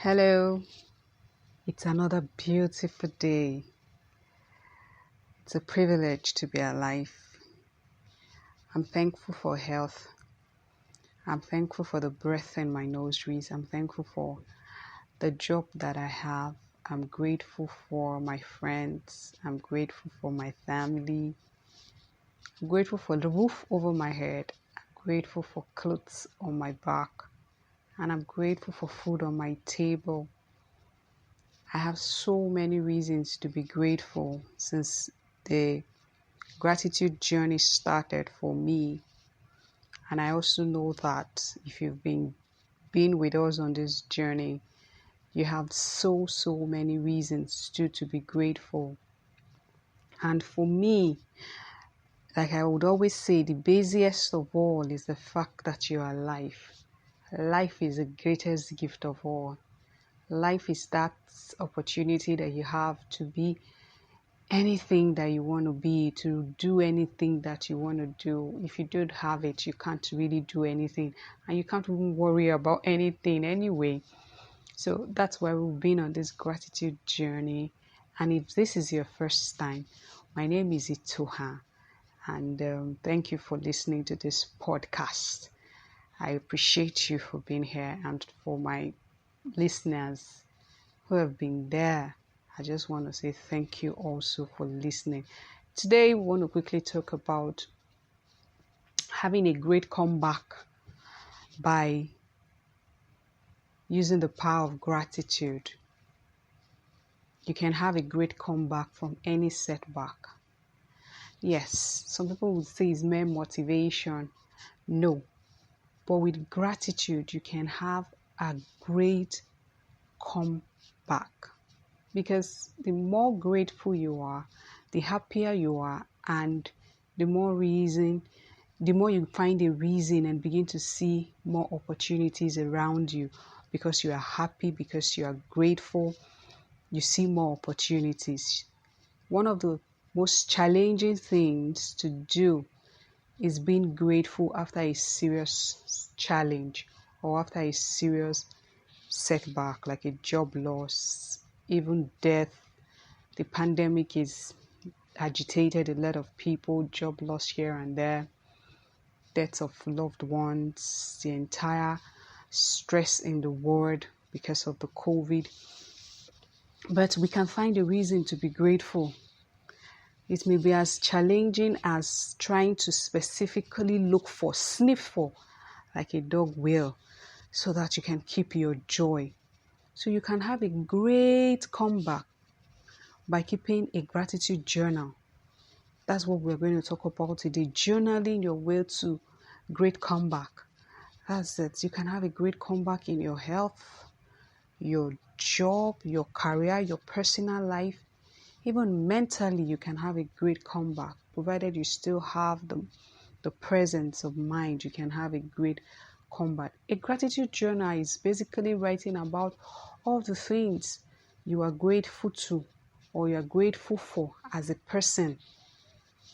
Hello, it's another beautiful day. It's a privilege to be alive. I'm thankful for health. I'm thankful for the breath in my nostrils. I'm thankful for the job that I have. I'm grateful for my friends. I'm grateful for my family. I'm grateful for the roof over my head. I'm grateful for clothes on my back. And I'm grateful for food on my table. I have so many reasons to be grateful since the gratitude journey started for me. And I also know that if you've been with us on this journey, you have so many reasons to be grateful. And for me, like I would always say, the busiest of all is the fact that you are alive. Life is the greatest gift of all. Life is that opportunity that you have to be anything that you want to be, to do anything that you want to do. If you don't have it, you can't really do anything, and you can't even worry about anything anyway. So that's why we've been on this gratitude journey. And if this is your first time, my name is Ituha, and thank you for listening to this podcast. I appreciate you for being here, and for my listeners who have been there, I just want to say thank you also for listening. Today, we want to quickly talk about having a great comeback by using the power of gratitude. You can have a great comeback from any setback. Yes, some people would say it's mere motivation. No, but with gratitude, you can have a great comeback. Because the more grateful you are, the happier you are, and the more you find a reason and begin to see more opportunities around you. Because you are happy, because you are grateful, you see more opportunities. One of the most challenging things to do is being grateful after a serious challenge or after a serious setback, like a job loss, even death. The pandemic is agitated a lot of people, job loss here and there, deaths of loved ones, the entire stress in the world because of the COVID. But we can find a reason to be grateful. It may be as challenging as trying to specifically sniff for, like a dog will, so that you can keep your joy. So you can have a great comeback by keeping a gratitude journal. That's what we're going to talk about today. Journaling your way to great comeback. That's it. You can have a great comeback in your health, your job, your career, your personal life. Even mentally, you can have a great comeback. Provided you still have the presence of mind, you can have a great comeback. A gratitude journal is basically writing about all the things you are grateful to or you are grateful for as a person.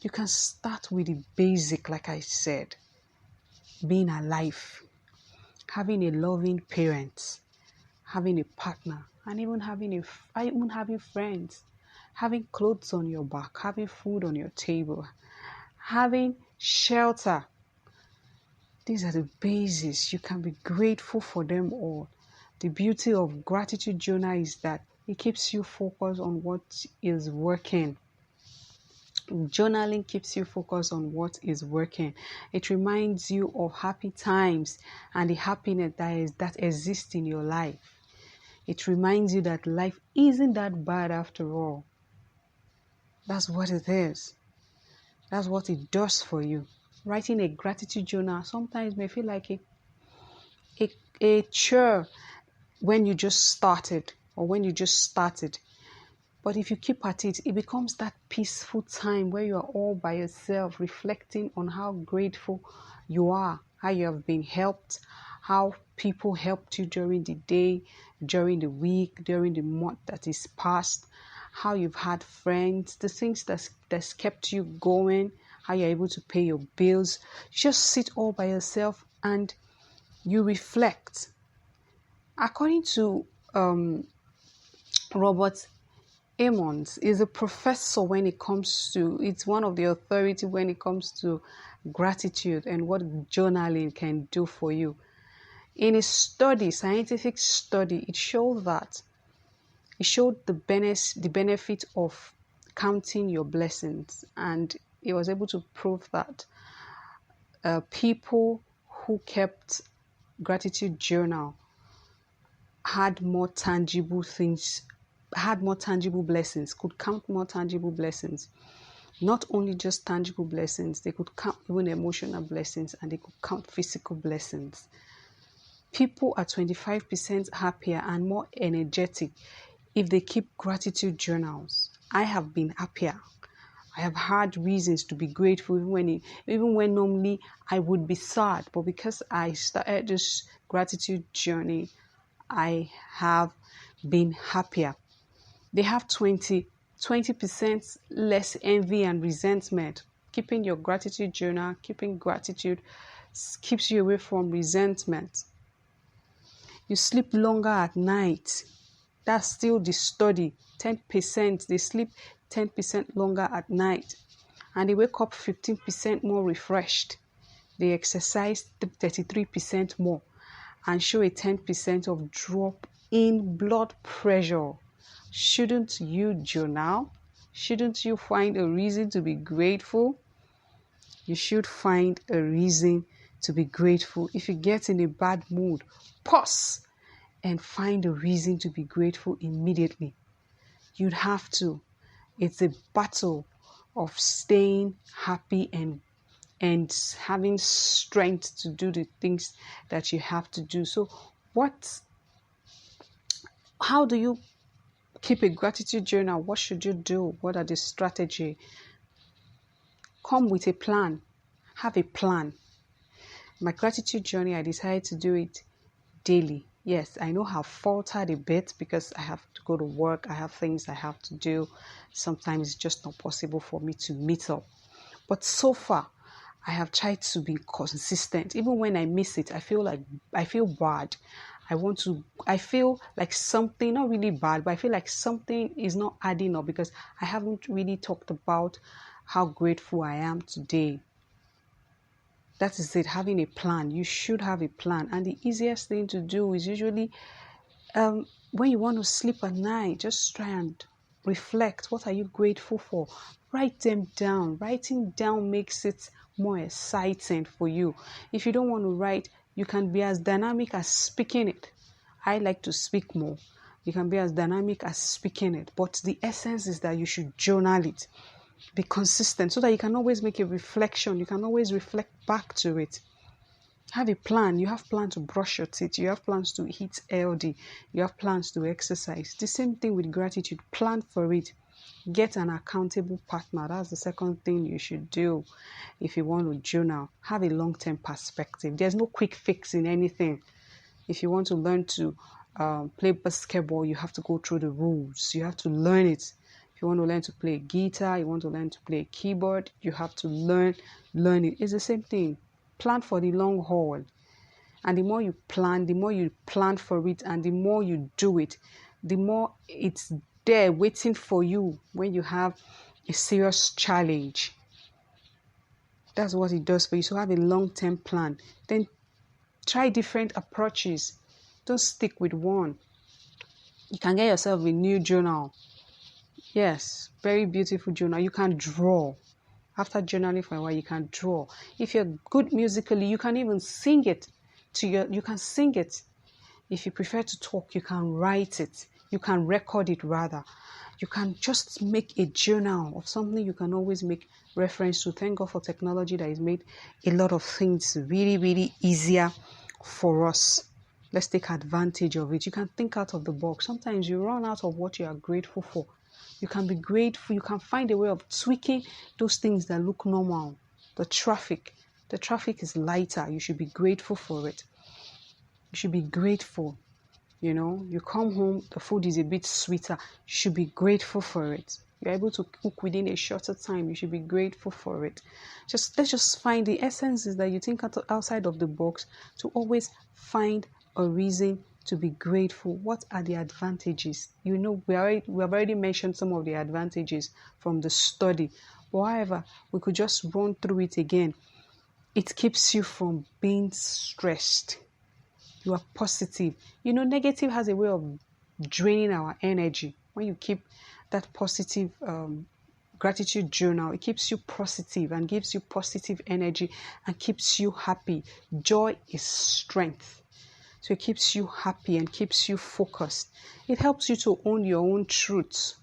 You can start with the basic, like I said, being alive, having a loving parent, having a partner, and even having friends, having clothes on your back, having food on your table, having shelter. These are the basics. You can be grateful for them all. The beauty of gratitude journal is that it keeps you focused on what is working. Journaling keeps you focused on what is working. It reminds you of happy times and the happiness that exists in your life. It reminds you that life isn't that bad after all. That's what it is. That's what it does for you. Writing a gratitude journal sometimes may feel like a chore when you just started. But if you keep at it, it becomes that peaceful time where you are all by yourself, reflecting on how grateful you are, how you have been helped, how people helped you during the day, during the week, during the month that is past, how you've had friends, the things that's kept you going, how you're able to pay your bills. You just sit all by yourself and you reflect. According to Robert Emmons is a professor when it comes to, it's one of the authority when it comes to gratitude and what journaling can do for you. In a study, scientific study, it showed the benefit of counting your blessings, and it was able to prove that people who kept gratitude journal had more tangible things, had more tangible blessings, could count more tangible blessings. Not only just tangible blessings, they could count even emotional blessings, and they could count physical blessings. People are 25% happier and more energetic if they keep gratitude journals. I have been happier. I have had reasons to be grateful even when normally I would be sad. But because I started this gratitude journey, I have been happier. They have 20% less envy and resentment. Keeping your gratitude journal, keeping gratitude keeps you away from resentment. You sleep longer at night. That's still the study. 10%, they sleep 10% longer at night. And they wake up 15% more refreshed. They exercise 33% more and show a 10% of drop in blood pressure. Shouldn't you journal? Shouldn't you find a reason to be grateful? You should find a reason to be grateful. If you get in a bad mood, pause and find a reason to be grateful immediately. You'd have to. It's a battle of staying happy and having strength to do the things that you have to do. So how do you keep a gratitude journal? What should you do? What are the strategies? Come with a plan. Have a plan. My gratitude journey, I decided to do it daily. Yes, I know I've faltered a bit because I have to go to work. I have things I have to do. Sometimes it's just not possible for me to meet up. But so far, I have tried to be consistent. Even when I miss it, I feel bad. I feel like something, not really bad, but I feel like something is not adding up because I haven't really talked about how grateful I am today. That is it, having a plan. You should have a plan. And the easiest thing to do is usually when you want to sleep at night, just try and reflect. What are you grateful for? Write them down. Writing down makes it more exciting for you. If you don't want to write, you can be as dynamic as speaking it. I like to speak more. You can be as dynamic as speaking it. But the essence is that you should journal it. Be consistent so that you can always make a reflection. You can always reflect back to it. Have a plan. You have plans to brush your teeth. You have plans to eat healthy. You have plans to exercise. The same thing with gratitude. Plan for it. Get an accountable partner. That's the second thing you should do if you want to journal. Have a long-term perspective. There's no quick fix in anything. If you want to learn to play basketball, you have to go through the rules. You have to learn it. If you want to learn to play guitar, you want to learn to play keyboard, you have to learn it. It's the same thing. Plan for the long haul. And the more you plan for it, and the more you do it, the more it's there waiting for you when you have a serious challenge. That's what it does for you. So have a long-term plan. Then try different approaches. Don't stick with one. You can get yourself a new journal. Yes, very beautiful journal. You can draw. After journaling for a while, you can draw. If you're good musically, you can even sing it. You can sing it. If you prefer to talk, you can write it. You can record it rather. You can just make a journal of something you can always make reference to. Thank God for technology that has made a lot of things really, really easier for us. Let's take advantage of it. You can think out of the box. Sometimes you run out of what you are grateful for. You can be grateful. You can find a way of tweaking those things that look normal. The traffic is lighter. You should be grateful for it. You should be grateful. You come home, the food is a bit sweeter. You should be grateful for it. You're able to cook within a shorter time. You should be grateful for it. Let's just find the essence is that you think outside of the box to always find a reason to be grateful. What are the advantages? You know, we have already mentioned some of the advantages from the study. But however, we could just run through it again. It keeps you from being stressed. You are positive. You know, negative has a way of draining our energy. When you keep that positive gratitude journal, it keeps you positive and gives you positive energy and keeps you happy. Joy is strength. So it keeps you happy and keeps you focused. It helps you to own your own truth.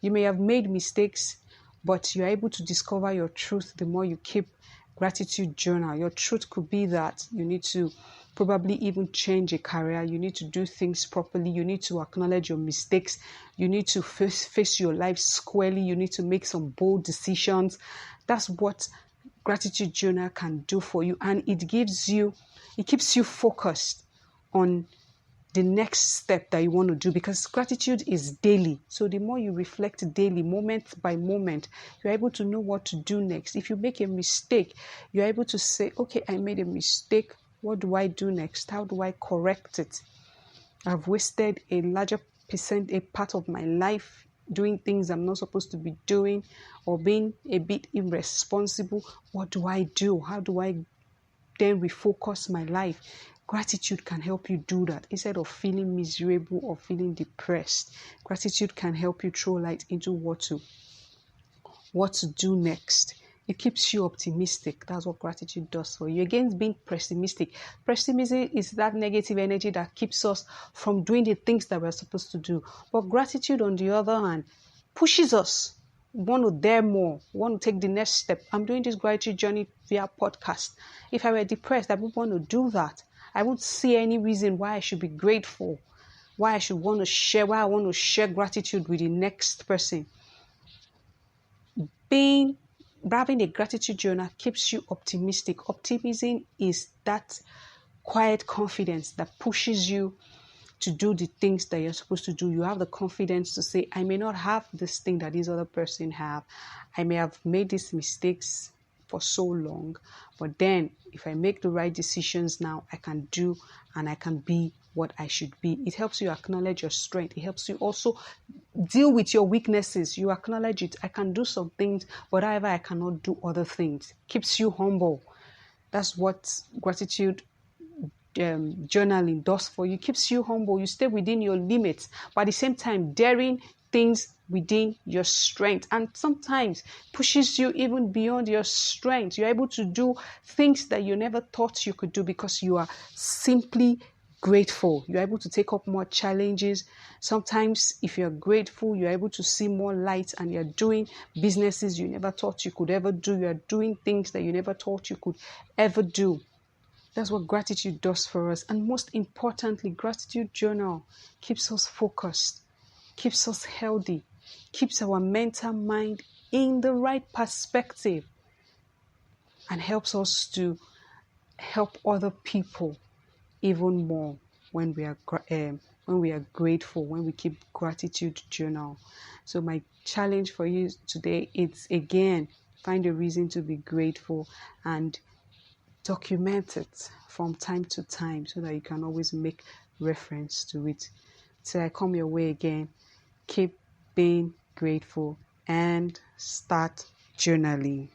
You may have made mistakes, but you're able to discover your truth the more you keep gratitude journal. Your truth could be that you need to probably even change a career. You need to do things properly. You need to acknowledge your mistakes. You need to face your life squarely. You need to make some bold decisions. That's what gratitude journal can do for you. And it keeps you focused on the next step that you want to do, because gratitude is daily. So the more you reflect daily, moment by moment, you're able to know what to do next. If you make a mistake, you're able to say, okay, I made a mistake. What do I do next? How do I correct it? I've wasted a part of my life doing things I'm not supposed to be doing, or being a bit irresponsible. What do I do? How do I then refocus my life? Gratitude can help you do that. Instead of feeling miserable or feeling depressed, gratitude can help you throw light into what to do next. It keeps you optimistic. That's what gratitude does for you. Against being pessimistic. Pessimism is that negative energy that keeps us from doing the things that we're supposed to do. But gratitude, on the other hand, pushes us. We want to dare more. We want to take the next step. I'm doing this gratitude journey via podcast. If I were depressed, I would want to do that. I won't see any reason why I should be grateful, why I want to share gratitude with the next person. Having a gratitude journal keeps you optimistic. Optimism is that quiet confidence that pushes you to do the things that you're supposed to do. You have the confidence to say, I may not have this thing that this other person have. I may have made these mistakes for so long, but then if I make the right decisions now, I can do and I can be what I should be. It helps you acknowledge your strength. It helps you also deal with your weaknesses. You acknowledge it. I can do some things, but however, I cannot do other things. Keeps you humble. That's what gratitude journaling does for you. Keeps you humble. You stay within your limits, but at the same time, daring things within your strength, and sometimes pushes you even beyond your strength. You're able to do things that you never thought you could do because you are simply grateful. You're able to take up more challenges. Sometimes if you're grateful, you're able to see more light, and you're doing businesses you never thought you could ever do. You're doing things that you never thought you could ever do. That's what gratitude does for us. And most importantly, gratitude journal keeps us focused, keeps us healthy, keeps our mental mind in the right perspective, and helps us to help other people even more when we are grateful, when we keep gratitude journal. So my challenge for you today is, again, find a reason to be grateful and document it from time to time so that you can always make reference to it. Till I come your way again, keep being grateful and start journaling.